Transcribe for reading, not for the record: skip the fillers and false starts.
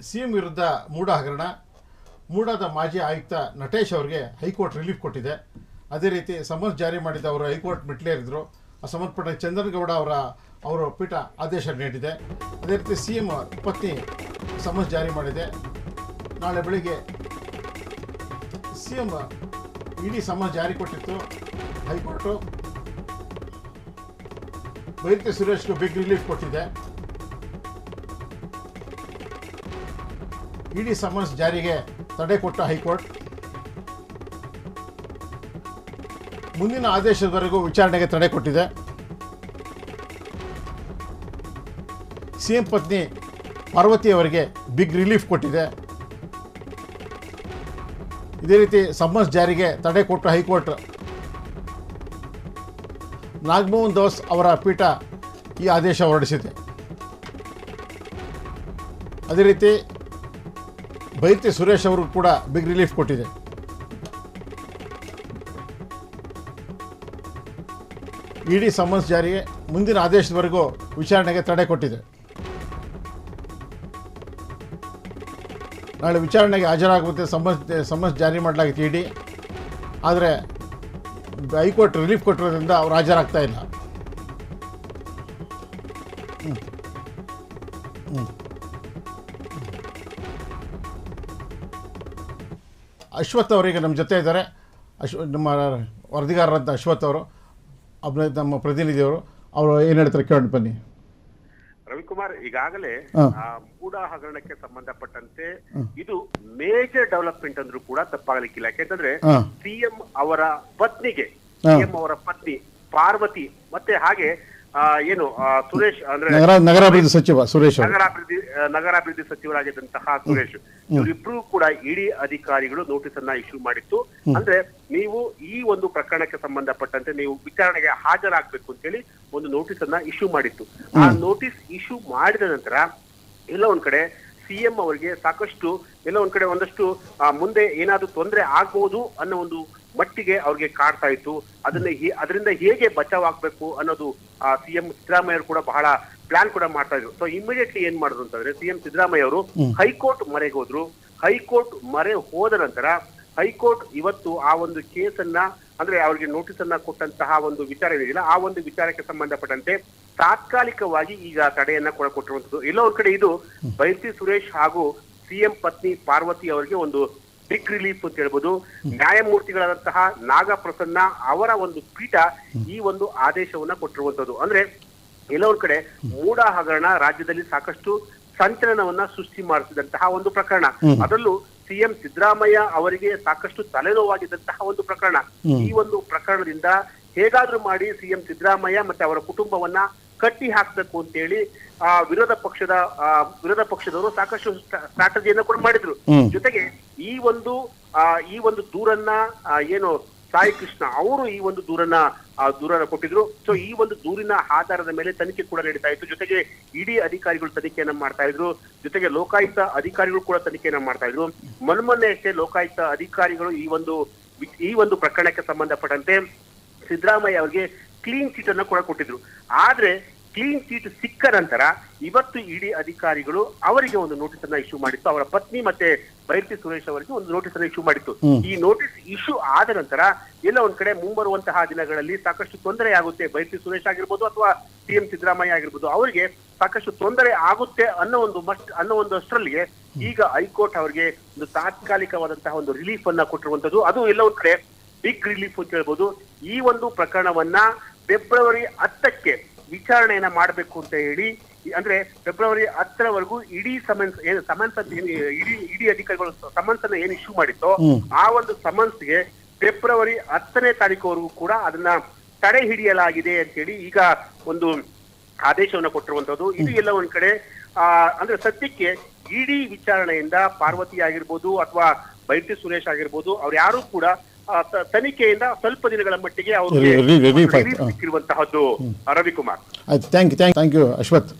CM ವಿರುದ್ಧ ಮೂಡ ಹಗರಣ, ಮೂಡದ ಮಾಜಿ ಆಯುಕ್ತ ನಟೇಶ್ ಅವರಿಗೆ ಹೈಕೋರ್ಟ್ ರಿಲೀಫ್ ಕೊಟ್ಟಿದೆ. ಅದೇ ರೀತಿ ಸಮನ್ಸ್ ಜಾರಿ ಮಾಡಿದ ಅವರು ಹೈಕೋರ್ಟ್ ಮೆಟ್ಲೇರಿದ್ರು. ಸಂಬಂಧಪಟ್ಟ ಚಂದ್ರಗೌಡ ಅವರ ಪೀಠ ಆದೇಶ ನೀಡಿದೆ. ಅದೇ ರೀತಿ ಸಿಎಂ ಪತ್ನಿ ಸಮನ್ಸ್ ಜಾರಿ ಮಾಡಿದೆ. ನಾಳೆ ಬೆಳಿಗ್ಗೆ ಸಿಎಂ ಇಡಿ ಸಮನ್ಸ್ ಜಾರಿ ಕೊಟ್ಟಿತ್ತು ಹೈಕೋರ್ಟು. ಬೈರತಿ ಸುರೇಶ್ಗೂ ಬಿಗ್ ರಿಲೀಫ್ ಕೊಟ್ಟಿದೆ. ಇಡಿ ಸಮನ್ಸ್ ಜಾರಿಗೆ ತಡೆ ಕೊಟ್ಟ ಹೈಕೋರ್ಟ್ ಮುಂದಿನ ಆದೇಶದವರೆಗೂ ವಿಚಾರಣೆಗೆ ತಡೆ ಕೊಟ್ಟಿದೆ. ಸಿಎಂ ಪತ್ನಿ ಪಾರ್ವತಿ ಅವರಿಗೆ ಬಿಗ್ ರಿಲೀಫ್ ಕೊಟ್ಟಿದೆ. ಇದೇ ರೀತಿ ಸಮನ್ಸ್ ಜಾರಿಗೆ ತಡೆ ಕೊಟ್ಟ ಹೈಕೋರ್ಟ್ ನಾಗಮೋಹನ್ ದಾಸ್ ಅವರ ಪೀಠ ಈ ಆದೇಶ ಹೊರಡಿಸಿದೆ. ಅದೇ ರೀತಿ ಬೈರತಿ ಸುರೇಶ್ ಅವರು ಕೂಡ ಬಿಗ್ ರಿಲೀಫ್ ಕೊಟ್ಟಿದೆ. ಇಡಿ ಸಮನ್ಸ್ ಜಾರಿಗೆ ಮುಂದಿನ ಆದೇಶದವರೆಗೂ ವಿಚಾರಣೆಗೆ ತಡೆ ಕೊಟ್ಟಿದೆ. ನಾಳೆ ವಿಚಾರಣೆಗೆ ಹಾಜರಾಗುವಂತೆ ಸಮನ್ಸ್ ಜಾರಿ ಮಾಡಲಾಗಿತ್ತು ಇಡಿ. ಆದರೆ ಹೈಕೋರ್ಟ್ ರಿಲೀಫ್ ಕೊಟ್ಟಿರೋದ್ರಿಂದ ಅವರು ಹಾಜರಾಗ್ತಾ ಇಲ್ಲ. ಅಶ್ವಥ್ ಅವರಿಗೆ ನಮ್ಮ ಜೊತೆ ಇದ್ದಾರೆ. ನಮ್ಮ ವರದಿಗಾರರಂತ ಅಶ್ವಥ್ ಅವರು, ನಮ್ಮ ಪ್ರತಿನಿಧಿಯವರು, ಅವರು ಏನು ಹೇಳ್ತಾರೆ ಕೇಳೋಣ ಬನ್ನಿ. ರವಿಕುಮಾರ್, ಈಗಾಗಲೇ ಮೂಡ ಹಗರಣಕ್ಕೆ ಸಂಬಂಧಪಟ್ಟಂತೆ ಇದು ಮೇಜರ್ ಡೆವಲಪ್ಮೆಂಟ್ ಅಂದ್ರೂ ಕೂಡ ತಪ್ಪಾಗಲಿಕ್ಕಿಲ್ಲ. ಯಾಕೆಂತಂದ್ರೆ ಸಿಎಂ ಅವರ ಪತ್ನಿಗೆ, ಸಿಎಂ ಅವರ ಪತ್ನಿ ಪಾರ್ವತಿ ಮತ್ತೆ ಹಾಗೆ ಏನು ಸುರೇಶ್ ಅಂದ್ರೆ ನಗರಾಭಿವೃದ್ಧಿ ಸಚಿವ ಸುರೇಶ್, ನಗರಾಭಿವೃದ್ಧಿ ಸಚಿವರಾಗಿದ್ದಂತಹ ಸುರೇಶ್, ಇವರಿಬ್ರು ಕೂಡ ಇಡಿ ಅಧಿಕಾರಿಗಳು ನೋಟಿಸ್ ಅನ್ನ ಇಶ್ಯೂ ಮಾಡಿತ್ತು. ಅಂದ್ರೆ ನೀವು ಈ ಒಂದು ಪ್ರಕರಣಕ್ಕೆ ಸಂಬಂಧಪಟ್ಟಂತೆ ನೀವು ವಿಚಾರಣೆಗೆ ಹಾಜರಾಗಬೇಕು ಅಂತೇಳಿ ಒಂದು ನೋಟಿಸ್ ಅನ್ನ ಇಶ್ಯೂ ಮಾಡಿತ್ತು. ಆ ನೋಟಿಸ್ ಇಶ್ಯೂ ಮಾಡಿದ ನಂತರ ಎಲ್ಲ ಒಂದ್ ಕಡೆ ಸಿಎಂ ಅವರಿಗೆ ಸಾಕಷ್ಟು ಎಲ್ಲ ಒಂದ್ ಕಡೆ ಒಂದಷ್ಟು ಮುಂದೆ ಏನಾದ್ರೂ ತೊಂದರೆ ಆಗ್ಬಹುದು ಅನ್ನೋ ಒಂದು ಮಟ್ಟಿಗೆ ಅವ್ರಿಗೆ ಕಾಡ್ತಾ ಇತ್ತು. ಅದರಿಂದ ಹೇಗೆ ಬಚಾವ್ ಆಗ್ಬೇಕು ಅನ್ನೋದು ಸಿಎಂ ಸಿದ್ದರಾಮಯ್ಯ ಅವರು ಕೂಡ ಬಹಳ ಪ್ಲಾನ್ ಕೂಡ ಮಾಡ್ತಾ ಇದ್ರು. ಸೊ ಇಮಿಡಿಯೇಟ್ಲಿ ಏನ್ ಮಾಡಿದ್ರು ಅಂತಂದ್ರೆ ಸಿಎಂ ಸಿದ್ದರಾಮಯ್ಯ ಅವರು ಹೈಕೋರ್ಟ್ ಮೊರೆಗೆ ಹೋದ್ರು. ಹೈಕೋರ್ಟ್ ಮೊರೆ ಹೋದ ನಂತರ ಹೈಕೋರ್ಟ್ ಇವತ್ತು ಆ ಒಂದು ಕೇಸನ್ನ ಅಂದ್ರೆ ಅವ್ರಿಗೆ ನೋಟಿಸ್ ಅನ್ನ ಕೊಟ್ಟಂತಹ ಒಂದು ವಿಚಾರ ಏನಿಲ್ಲ, ಆ ಒಂದು ವಿಚಾರಕ್ಕೆ ಸಂಬಂಧಪಟ್ಟಂತೆ ತಾತ್ಕಾಲಿಕವಾಗಿ ಈಗ ತಡೆಯನ್ನ ಕೊಟ್ಟಿರುವಂತದ್ದು. ಎಲ್ಲೋ ಒಂದ್ ಕಡೆ ಇದು ಬೈರತಿ ಸುರೇಶ್ ಹಾಗೂ ಸಿಎಂ ಪತ್ನಿ ಪಾರ್ವತಿ ಅವರಿಗೆ ಒಂದು ಬಿಗ್ ರಿಲೀಫ್ ಅಂತ ಹೇಳ್ಬೋದು. ನ್ಯಾಯಮೂರ್ತಿಗಳಾದಂತಹ ನಾಗಪ್ರಸನ್ನ ಅವರ ಒಂದು ಪೀಠ ಈ ಒಂದು ಆದೇಶವನ್ನ ಕೊಟ್ಟಿರುವಂತದ್ದು. ಅಂದ್ರೆ ಎಲ್ಲ ಒಂದ್ ಕಡೆ ಮೂಡ ಹಗರಣ ರಾಜ್ಯದಲ್ಲಿ ಸಾಕಷ್ಟು ಸಂಚಲನವನ್ನ ಸೃಷ್ಟಿ ಮಾಡಿಸಿದಂತಹ ಒಂದು ಪ್ರಕರಣ, ಅದರಲ್ಲೂ ಸಿಎಂ ಸಿದ್ದರಾಮಯ್ಯ ಅವರಿಗೆ ಸಾಕಷ್ಟು ತಲೆನೋವಾಗಿದ್ದಂತಹ ಒಂದು ಪ್ರಕರಣ. ಈ ಒಂದು ಪ್ರಕರಣದಿಂದ ಹೇಗಾದ್ರೂ ಮಾಡಿ ಸಿಎಂ ಸಿದ್ದರಾಮಯ್ಯ ಮತ್ತೆ ಅವರ ಕುಟುಂಬವನ್ನ ಕಟ್ಟಿ ಹಾಕ್ಬೇಕು ಅಂತೇಳಿ ವಿರೋಧ ಪಕ್ಷದವರು ಸಾಕಷ್ಟು ಸ್ಟ್ರಾಟಜಿಯನ್ನ ಕೂಡ ಮಾಡಿದ್ರು. ಜೊತೆಗೆ ಈ ಒಂದು ದೂರನ್ನ ಏನು ಸಾಯಿ ಕೃಷ್ಣ ಅವರು ಈ ಒಂದು ದೂರನ್ನ ಕೊಟ್ಟಿದ್ರು. ಸೊ ಈ ಒಂದು ದೂರಿನ ಆಧಾರದ ಮೇಲೆ ತನಿಖೆ ಕೂಡ ನಡೀತಾ ಇತ್ತು. ಜೊತೆಗೆ ಇಡಿ ಅಧಿಕಾರಿಗಳು ತನಿಖೆಯನ್ನ ಮಾಡ್ತಾ ಇದ್ರು. ಜೊತೆಗೆ ಲೋಕಾಯುಕ್ತ ಅಧಿಕಾರಿಗಳು ಕೂಡ ತನಿಖೆಯನ್ನ ಮಾಡ್ತಾ ಇದ್ರು. ಮೊನ್ನೆ ಅಷ್ಟೇ ಲೋಕಾಯುಕ್ತ ಅಧಿಕಾರಿಗಳು ಈ ಒಂದು ಪ್ರಕರಣಕ್ಕೆ ಸಂಬಂಧಪಟ್ಟಂತೆ ಸಿದ್ದರಾಮಯ್ಯ ಅವರಿಗೆ ಕ್ಲೀನ್ ಚೀಟ್ ಅನ್ನ ಕೂಡ ಕೊಟ್ಟಿದ್ರು. ಆದ್ರೆ ಕ್ಲೀನ್ ಚೀಟ್ ಸಿಕ್ಕ ನಂತರ ಇವತ್ತು ಇಡಿ ಅಧಿಕಾರಿಗಳು ಅವರಿಗೆ ಒಂದು ನೋಟಿಸ್ ಅನ್ನ ಇಶ್ಯೂ ಮಾಡಿತ್ತು. ಅವರ ಪತ್ನಿ ಮತ್ತೆ ಬೈರತಿ ಸುರೇಶ್ ಅವರಿಗೆ ಒಂದು ನೋಟಿಸ್ ಅನ್ನ ಇಶ್ಯೂ ಮಾಡಿತ್ತು. ಈ ನೋಟಿಸ್ ಇಶ್ಯೂ ಆದ ನಂತರ ಎಲ್ಲ ಒಂದ್ ಕಡೆ ಮುಂಬರುವಂತಹ ದಿನಗಳಲ್ಲಿ ಸಾಕಷ್ಟು ತೊಂದರೆ ಆಗುತ್ತೆ. ಬೈರತಿ ಸುರೇಶ್ ಆಗಿರ್ಬೋದು ಅಥವಾ ಸಿಎಂ ಸಿದ್ದರಾಮಯ್ಯ ಆಗಿರ್ಬೋದು, ಅವರಿಗೆ ಸಾಕಷ್ಟು ತೊಂದರೆ ಆಗುತ್ತೆ ಅನ್ನೋ ಒಂದು ಅಷ್ಟರಲ್ಲಿಗೆ ಈಗ ಹೈಕೋರ್ಟ್ ಅವರಿಗೆ ಒಂದು ತಾತ್ಕಾಲಿಕವಾದಂತಹ ಒಂದು ರಿಲೀಫ್ ಅನ್ನ ಕೊಟ್ಟಿರುವಂತದ್ದು. ಅದು ಎಲ್ಲ ಒಂದ್ ಕಡೆ ಬಿಗ್ ರಿಲೀಫ್ ಅಂತ ಹೇಳ್ಬೋದು. ಈ ಒಂದು ಪ್ರಕರಣವನ್ನ ಫೆಬ್ರವರಿ 10ಕ್ಕೆ ವಿಚಾರಣೆಯನ್ನ ಮಾಡಬೇಕು ಅಂತ ಹೇಳಿ, ಅಂದ್ರೆ ಫೆಬ್ರವರಿ 10ರವರೆಗೂ ಇಡಿ ಇಡಿ ಅಧಿಕಾರಿಗಳು ಸಮನ್ಸ್ ಅನ್ನ ಏನ್ ಇಶ್ಯೂ ಮಾಡಿತ್ತೋ ಆ ಒಂದು ಸಮನ್ಸ್ಗೆ ಫೆಬ್ರವರಿ 10ನೇ ತಾರೀಕುವರೆಗೂ ಕೂಡ ಅದನ್ನ ತಡೆ ಹಿಡಿಯಲಾಗಿದೆ ಅಂತ ಹೇಳಿ ಈಗ ಒಂದು ಆದೇಶವನ್ನ ಕೊಟ್ಟಿರುವಂತದ್ದು. ಇದು ಎಲ್ಲ ಒಂದ್ ಕಡೆ ಅಂದ್ರೆ ಸದ್ಯಕ್ಕೆ ಇಡಿ ವಿಚಾರಣೆಯಿಂದ ಪಾರ್ವತಿ ಆಗಿರ್ಬೋದು ಅಥವಾ ಬೈರತಿ ಸುರೇಶ್ ಆಗಿರ್ಬೋದು, ಅವ್ರು ಯಾರು ಕೂಡ ತನಿಖೆಯಿಂದ ಸ್ವಲ್ಪ ದಿನಗಳ ಮಟ್ಟಿಗೆ ಅವರು ಸಿಕ್ಕಿರುವಂತಹದ್ದು. Ravikumar, thank you Ashwath.